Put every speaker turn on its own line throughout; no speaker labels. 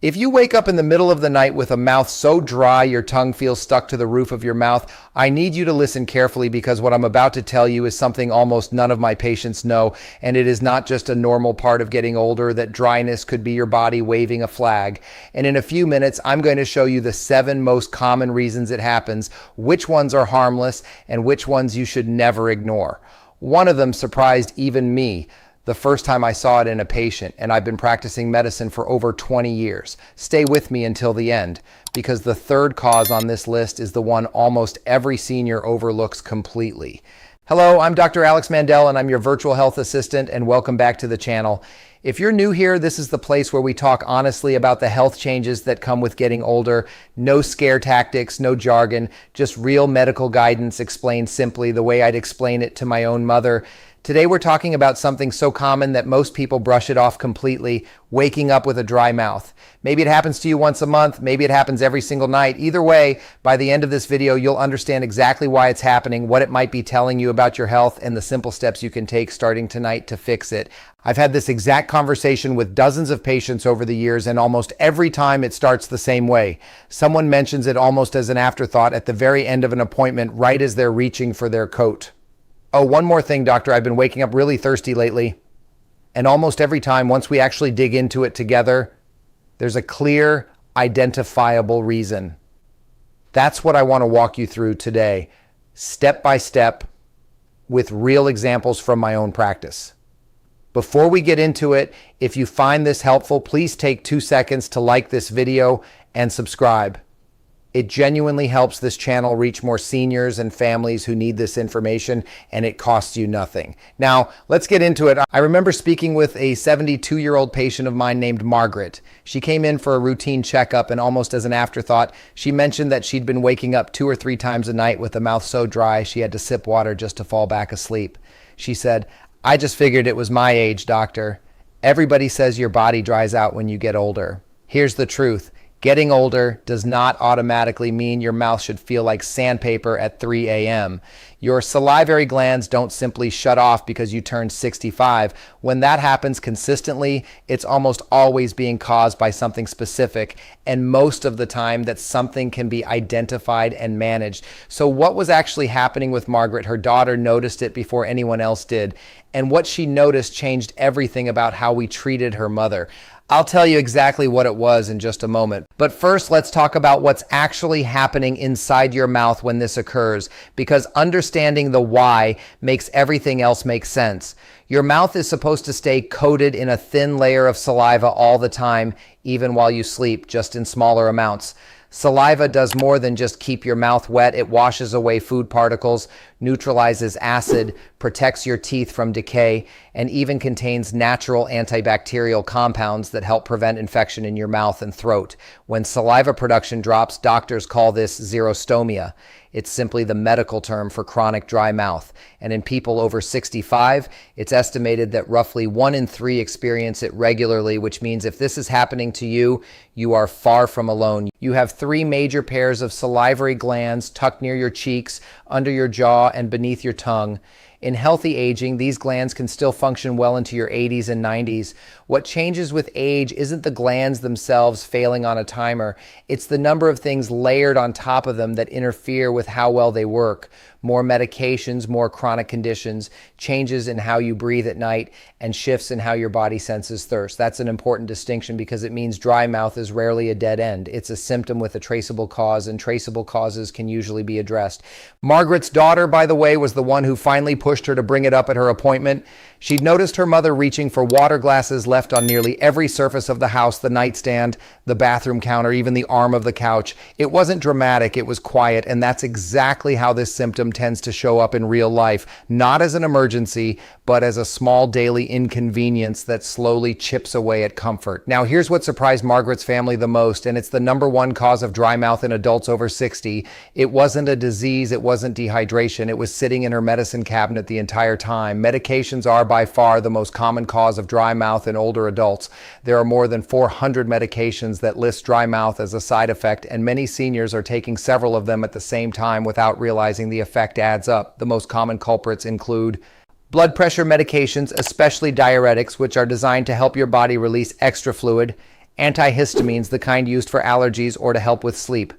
If you wake up in the middle of the night with a mouth so dry your tongue feels stuck to the roof of your mouth, I need you to listen carefully because what I'm about to tell you is something almost none of my patients know, and it is not just a normal part of getting older that dryness could be your body waving a flag. And in a few minutes, I'm going to show you the 7 most common reasons it happens, which ones are harmless, and which ones you should never ignore. One of them surprised even me the first time I saw it in a patient, and I've been practicing medicine for over 20 years. Stay with me until the end, because the third cause on this list is the one almost every senior overlooks completely. Hello, I'm Dr. Alex Mandell, and I'm your virtual health assistant, and welcome back to the channel. If you're new here, this is the place where we talk honestly about the health changes that come with getting older. No scare tactics, no jargon, just real medical guidance explained simply the way I'd explain it to my own mother. Today we're talking about something so common that most people brush it off completely, waking up with a dry mouth. Maybe it happens to you once a month, maybe it happens every single night. Either way, by the end of this video, you'll understand exactly why it's happening, what it might be telling you about your health, and the simple steps you can take starting tonight to fix it. I've had this exact conversation with dozens of patients over the years, and almost every time it starts the same way. Someone mentions it almost as an afterthought at the very end of an appointment, right as they're reaching for their coat. Oh, one more thing, doctor. I've been waking up really thirsty lately. And almost every time, once we actually dig into it together, there's a clear, identifiable reason. That's what I want to walk you through today, step by step, with real examples from my own practice. Before we get into it, if you find this helpful, please take 2 seconds to like this video and subscribe. It genuinely helps this channel reach more seniors and families who need this information, and it costs you nothing. Now, let's get into it. I remember speaking with a 72-year-old patient of mine named Margaret. She came in for a routine checkup, and almost as an afterthought, she mentioned that she'd been waking up 2 or 3 times a night with the mouth so dry she had to sip water just to fall back asleep. She said, "I just figured it was my age, doctor. Everybody says your body dries out when you get older. Here's the truth. Getting older does not automatically mean your mouth should feel like sandpaper at 3 a.m. Your salivary glands don't simply shut off because you turn 65. When that happens consistently, it's almost always being caused by something specific, and most of the time that something can be identified and managed. So what was actually happening with Margaret? Her daughter noticed it before anyone else did, and what she noticed changed everything about how we treated her mother. I'll tell you exactly what it was in just a moment. But first, let's talk about what's actually happening inside your mouth when this occurs, because understanding the why makes everything else make sense. Your mouth is supposed to stay coated in a thin layer of saliva all the time, even while you sleep, just in smaller amounts. Saliva does more than just keep your mouth wet. It washes away food particles, neutralizes acid, protects your teeth from decay, and even contains natural antibacterial compounds that help prevent infection in your mouth and throat. When saliva production drops, doctors call this xerostomia. It's simply the medical term for chronic dry mouth. And in people over 65, it's estimated that roughly 1 in 3 experience it regularly, which means if this is happening to you, you are far from alone. You have 3 major pairs of salivary glands tucked near your cheeks, under your jaw, and beneath your tongue. In healthy aging, these glands can still function well into your 80s and 90s. What changes with age isn't the glands themselves failing on a timer. It's the number of things layered on top of them that interfere with how well they work. More medications, more chronic conditions, changes in how you breathe at night, and shifts in how your body senses thirst. That's an important distinction because it means dry mouth is rarely a dead end. It's a symptom with a traceable cause, and traceable causes can usually be addressed. Margaret's daughter, by the way, was the one who finally pushed her to bring it up at her appointment. She'd noticed her mother reaching for water glasses left on nearly every surface of the house, the nightstand, the bathroom counter, even the arm of the couch. It wasn't dramatic, it was quiet, and that's exactly how this symptom tends to show up in real life, not as an emergency, but as a small daily inconvenience that slowly chips away at comfort. Now, here's what surprised Margaret's family the most, and it's the #1 cause of dry mouth in adults over 60. It wasn't a disease, it wasn't dehydration, it was sitting in her medicine cabinet the entire time. Medications are by far the most common cause of dry mouth in older adults. There are more than 400 medications that list dry mouth as a side effect, and many seniors are taking several of them at the same time without realizing the effect adds up. The most common culprits include blood pressure medications, especially diuretics, which are designed to help your body release extra fluid, Antihistamines, the kind used for allergies or to help with sleep.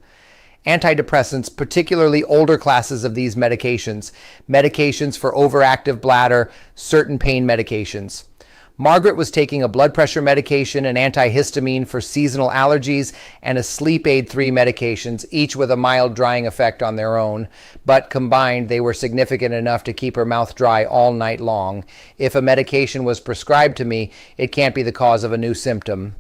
Antidepressants, particularly older classes of these medications. Medications for overactive bladder, certain pain medications. Margaret was taking a blood pressure medication, an antihistamine for seasonal allergies, and a sleep aid 3 medications, each with a mild drying effect on their own, but combined they were significant enough to keep her mouth dry all night long. If a medication was prescribed to me, it can't be the cause of a new symptom.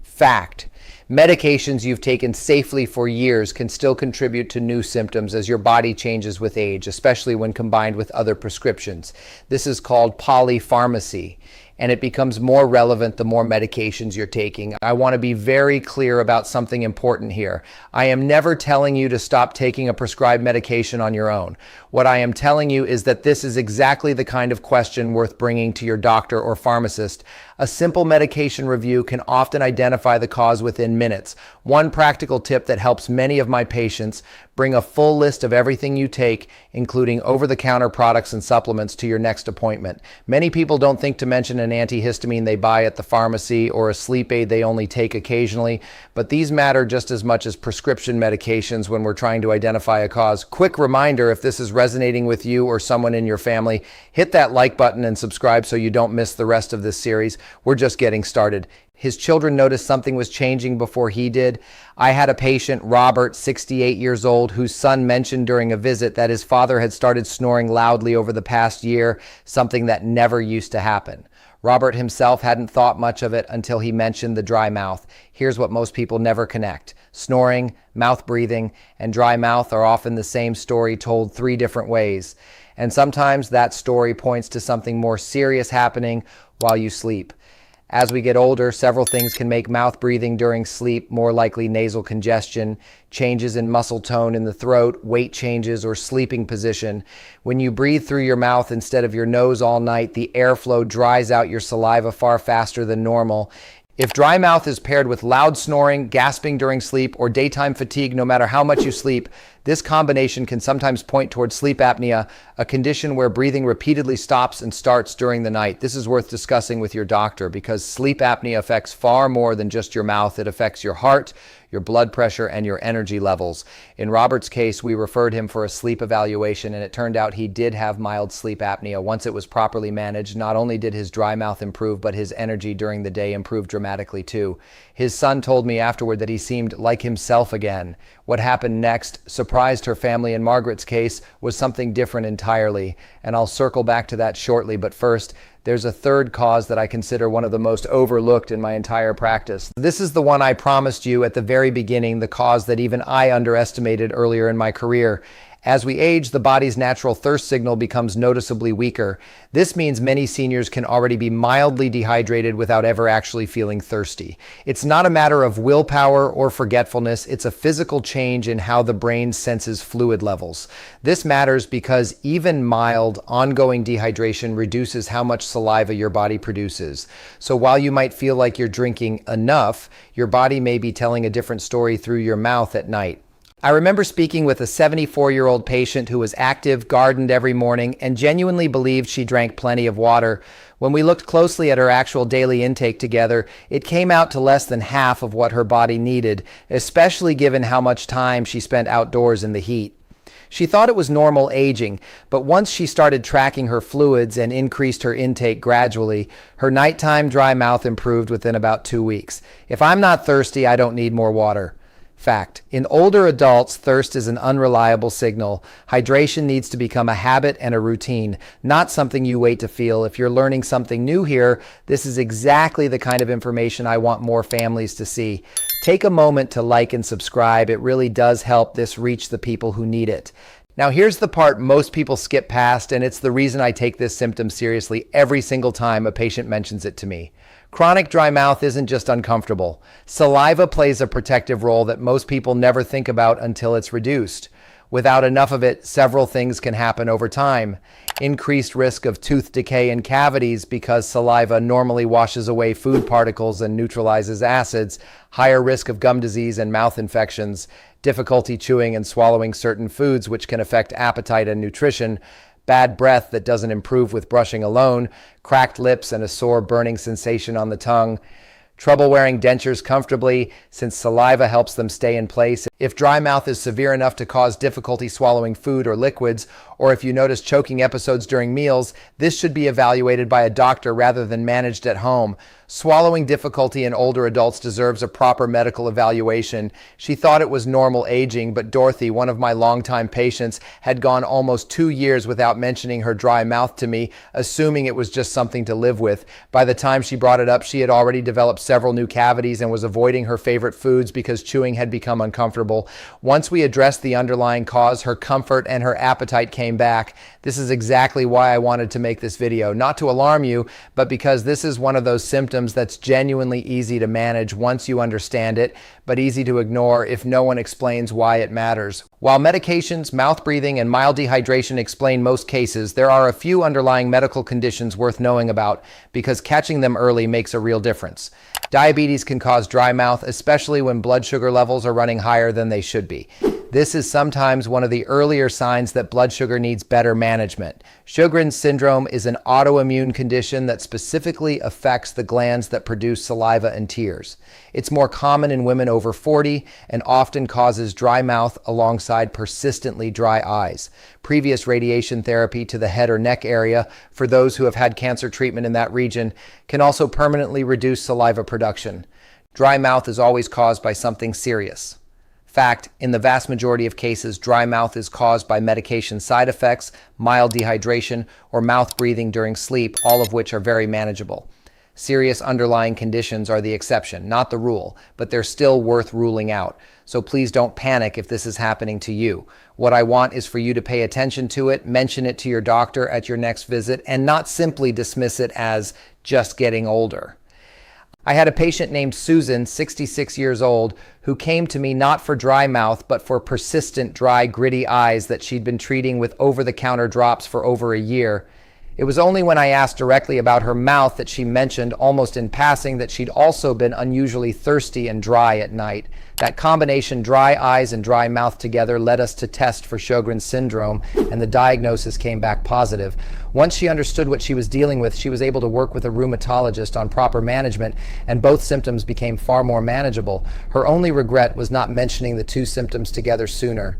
Fact. Medications you've taken safely for years can still contribute to new symptoms as your body changes with age, especially when combined with other prescriptions. This is called polypharmacy, and it becomes more relevant the more medications you're taking. I want to be very clear about something important here. I am never telling you to stop taking a prescribed medication on your own. What I am telling you is that this is exactly the kind of question worth bringing to your doctor or pharmacist. A simple medication review can often identify the cause within minutes. One practical tip that helps many of my patients: bring a full list of everything you take, including over-the-counter products and supplements, to your next appointment. Many people don't think to mention an antihistamine they buy at the pharmacy or a sleep aid they only take occasionally, but these matter just as much as prescription medications when we're trying to identify a cause. Quick reminder, if this is resonating with you or someone in your family, hit that like button and subscribe so you don't miss the rest of this series. We're just getting started. His children noticed something was changing before he did. I had a patient, Robert, 68 years old, whose son mentioned during a visit that his father had started snoring loudly over the past year, something that never used to happen. Robert himself hadn't thought much of it until he mentioned the dry mouth. Here's what most people never connect. Snoring, mouth breathing, and dry mouth are often the same story told 3 different ways. And sometimes that story points to something more serious happening while you sleep. As we get older, several things can make mouth breathing during sleep more likely: nasal congestion, changes in muscle tone in the throat, weight changes, or sleeping position. When you breathe through your mouth instead of your nose all night, the airflow dries out your saliva far faster than normal. If dry mouth is paired with loud snoring, gasping during sleep, or daytime fatigue no matter how much you sleep, this combination can sometimes point towards sleep apnea, a condition where breathing repeatedly stops and starts during the night. This is worth discussing with your doctor because sleep apnea affects far more than just your mouth. It affects your heart, your blood pressure, and your energy levels. In Robert's case, we referred him for a sleep evaluation, and it turned out he did have mild sleep apnea. Once it was properly managed, not only did his dry mouth improve, but his energy during the day improved dramatically too. His son told me afterward that he seemed like himself again. What happened next surprised her family. In Margaret's case was something different entirely, and I'll circle back to that shortly. But first, there's a third cause that I consider one of the most overlooked in my entire practice. This is the one I promised you at the very beginning, the cause that even I underestimated earlier in my career. As we age, the body's natural thirst signal becomes noticeably weaker. This means many seniors can already be mildly dehydrated without ever actually feeling thirsty. It's not a matter of willpower or forgetfulness. It's a physical change in how the brain senses fluid levels. This matters because even mild, ongoing dehydration reduces how much saliva your body produces. So while you might feel like you're drinking enough, your body may be telling a different story through your mouth at night. I remember speaking with a 74-year-old patient who was active, gardened every morning, and genuinely believed she drank plenty of water. When we looked closely at her actual daily intake together, it came out to less than half of what her body needed, especially given how much time she spent outdoors in the heat. She thought it was normal aging, but once she started tracking her fluids and increased her intake gradually, her nighttime dry mouth improved within about 2 weeks. If I'm not thirsty, I don't need more water. Fact. In older adults, thirst is an unreliable signal. Hydration needs to become a habit and a routine, not something you wait to feel. If you're learning something new here, this is exactly the kind of information I want more families to see. Take a moment to like and subscribe. It really does help this reach the people who need it. Now here's the part most people skip past, and it's the reason I take this symptom seriously every single time a patient mentions it to me. Chronic dry mouth isn't just uncomfortable. Saliva plays a protective role that most people never think about until it's reduced. Without enough of it, several things can happen over time. Increased risk of tooth decay and cavities because saliva normally washes away food particles and neutralizes acids. Higher risk of gum disease and mouth infections. Difficulty chewing and swallowing certain foods, which can affect appetite and nutrition. Bad breath that doesn't improve with brushing alone, cracked lips and a sore burning sensation on the tongue, Trouble wearing dentures comfortably since saliva helps them stay in place. If dry mouth is severe enough to cause difficulty swallowing food or liquids, or if you notice choking episodes during meals, this should be evaluated by a doctor rather than managed at home. Swallowing difficulty in older adults deserves a proper medical evaluation. She thought it was normal aging, but Dorothy, one of my longtime patients, had gone almost 2 years without mentioning her dry mouth to me, assuming it was just something to live with. By the time she brought it up, she had already developed several new cavities and was avoiding her favorite foods because chewing had become uncomfortable. Once we addressed the underlying cause, her comfort and her appetite came back. This is exactly why I wanted to make this video. Not to alarm you, but because this is one of those symptoms that's genuinely easy to manage once you understand it, but easy to ignore if no one explains why it matters. While medications, mouth breathing, and mild dehydration explain most cases, there are a few underlying medical conditions worth knowing about because catching them early makes a real difference. Diabetes can cause dry mouth, especially when blood sugar levels are running higher than they should be. This is sometimes one of the earlier signs that blood sugar needs better management. Sjögren syndrome is an autoimmune condition that specifically affects the glands that produce saliva and tears. It's more common in women over 40 and often causes dry mouth alongside persistently dry eyes. Previous radiation therapy to the head or neck area for those who have had cancer treatment in that region can also permanently reduce saliva production. Dry mouth is always caused by something serious. Fact, in the vast majority of cases, dry mouth is caused by medication side effects, mild dehydration, or mouth breathing during sleep, all of which are very manageable. Serious underlying conditions are the exception, not the rule, but they're still worth ruling out. So please don't panic if this is happening to you. What I want is for you to pay attention to it, mention it to your doctor at your next visit, and not simply dismiss it as just getting older. I had a patient named Susan, 66 years old, who came to me not for dry mouth, but for persistent dry, gritty eyes that she'd been treating with over-the-counter drops for over a year. It was only when I asked directly about her mouth that she mentioned, almost in passing, that she'd also been unusually thirsty and dry at night. That combination, dry eyes and dry mouth together, led us to test for Sjögren syndrome, and the diagnosis came back positive. Once she understood what she was dealing with, she was able to work with a rheumatologist on proper management, and both symptoms became far more manageable. Her only regret was not mentioning the two symptoms together sooner.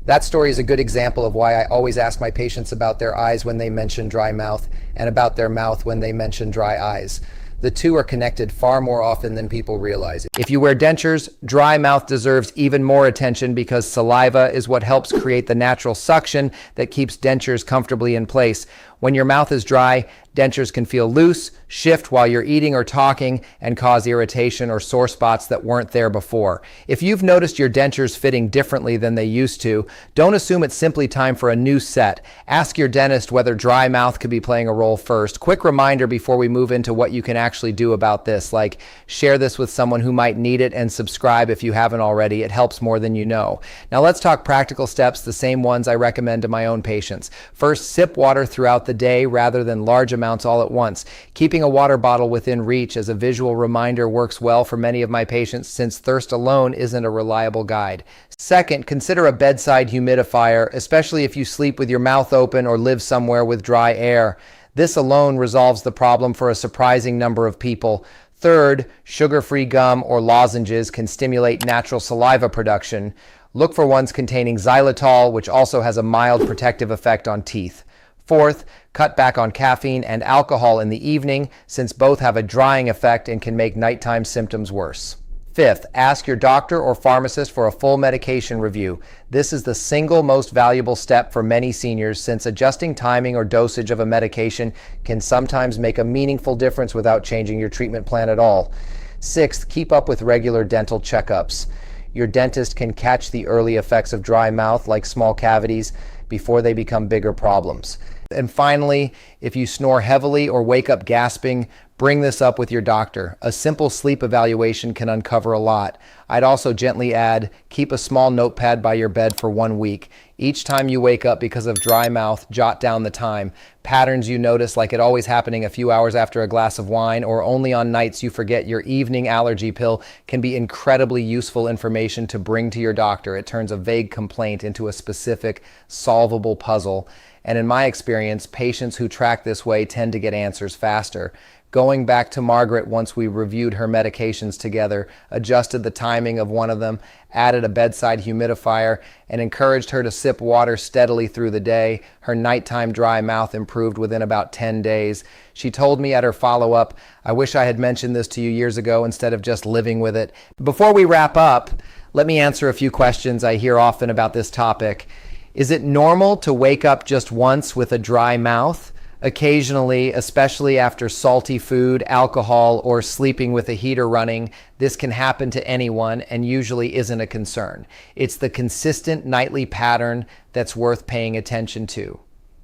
That story is a good example of why I always ask my patients about their eyes when they mention dry mouth, and about their mouth when they mention dry eyes. The two are connected far more often than people realize. If you wear dentures, dry mouth deserves even more attention because saliva is what helps create the natural suction that keeps dentures comfortably in place. When your mouth is dry, dentures can feel loose, shift while you're eating or talking, and cause irritation or sore spots that weren't there before. If you've noticed your dentures fitting differently than they used to, don't assume it's simply time for a new set. Ask your dentist whether dry mouth could be playing a role first. Quick reminder before we move into what you can actually do about this, like share this with someone who might need it and subscribe if you haven't already. It helps more than you know. Now let's talk practical steps, the same ones I recommend to my own patients. First, sip water throughout the day rather than large amounts all at once. Keeping a water bottle within reach as a visual reminder works well for many of my patients since thirst alone isn't a reliable guide. Second, consider a bedside humidifier, especially if you sleep with your mouth open or live somewhere with dry air. This alone resolves the problem for a surprising number of people. Third, sugar-free gum or lozenges can stimulate natural saliva production. Look for ones containing xylitol, which also has a mild protective effect on teeth. Fourth, cut back on caffeine and alcohol in the evening, since both have a drying effect and can make nighttime symptoms worse. Fifth, ask your doctor or pharmacist for a full medication review. This is the single most valuable step for many seniors, since adjusting timing or dosage of a medication can sometimes make a meaningful difference without changing your treatment plan at all. Sixth, keep up with regular dental checkups. Your dentist can catch the early effects of dry mouth, like small cavities, before they become bigger problems. And finally, if you snore heavily or wake up gasping, bring this up with your doctor. A simple sleep evaluation can uncover a lot. I'd also gently add, keep a small notepad by your bed for 1 week. Each time you wake up because of dry mouth, jot down the time. Patterns you notice, like it always happening a few hours after a glass of wine or only on nights you forget your evening allergy pill, can be incredibly useful information to bring to your doctor. It turns a vague complaint into a specific, solvable puzzle. And in my experience, patients who track this way tend to get answers faster. going back to Margaret once we reviewed her medications together, adjusted the timing of one of them, added a bedside humidifier, and encouraged her to sip water steadily through the day. Her nighttime dry mouth improved within about 10 days. She told me at her follow-up, "I wish I had mentioned this to you years ago instead of just living with it." Before we wrap up, let me answer a few questions I hear often about this topic. Is it normal to wake up just once with a dry mouth? Occasionally, especially after salty food, alcohol, or sleeping with a heater running, this can happen to anyone and usually isn't a concern. It's the consistent nightly pattern that's worth paying attention to.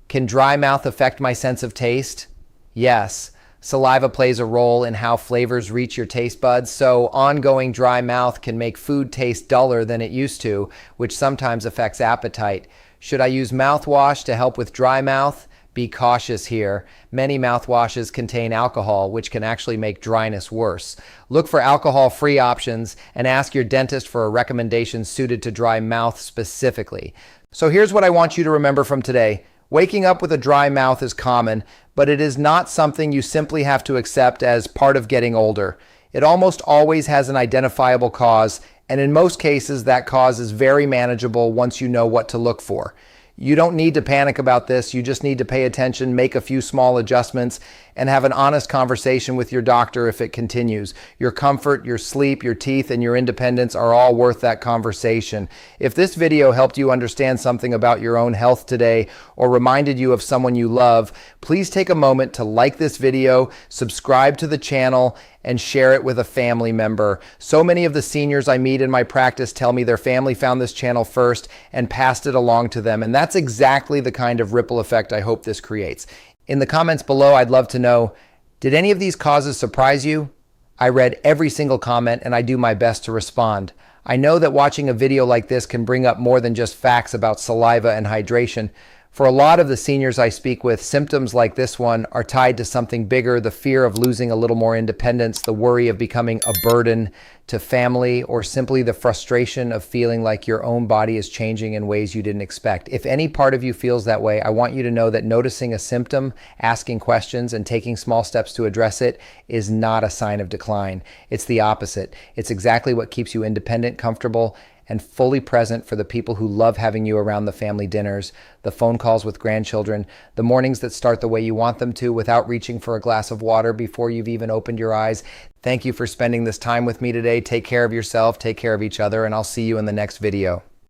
Can dry mouth affect my sense of taste? Yes. Saliva plays a role in how flavors reach your taste buds, so ongoing dry mouth can make food taste duller than it used to, which sometimes affects appetite. Should I use mouthwash to help with dry mouth? Be cautious here. Many mouthwashes contain alcohol, which can actually make dryness worse. Look for alcohol-free options and ask your dentist for a recommendation suited to dry mouth specifically. So here's what I want you to remember from today. Waking up with a dry mouth is common, but it is not something you simply have to accept as part of getting older. It almost always has an identifiable cause, and in most cases, that cause is very manageable once you know what to look for. You don't need to panic about this. You just need to pay attention, make a few small adjustments, and have an honest conversation with your doctor if it continues. Your comfort, your sleep, your teeth, and your independence are all worth that conversation. If this video helped you understand something about your own health today or reminded you of someone you love, please take a moment to like this video, subscribe to the channel, and share it with a family member. So many of the seniors I meet in my practice tell me their family found this channel first and passed it along to them, and that's exactly the kind of ripple effect I hope this creates. In the comments below, I'd love to know, did any of these causes surprise you? I read every single comment and I do my best to respond. I know that watching a video like this can bring up more than just facts about saliva and hydration. For a lot of the seniors I speak with, symptoms like this one are tied to something bigger: the fear of losing a little more independence, the worry of becoming a burden to family, or simply the frustration of feeling like your own body is changing in ways you didn't expect. If any part of you feels that way, I want you to know that noticing a symptom, asking questions, and taking small steps to address it is not a sign of decline. It's the opposite. It's exactly what keeps you independent, comfortable, and fully present for the people who love having you around the family dinners, the phone calls with grandchildren, the mornings that start the way you want them to without reaching for a glass of water before you've even opened your eyes. Thank you for spending this time with me today. Take care of yourself, take care of each other, and I'll see you in the next video.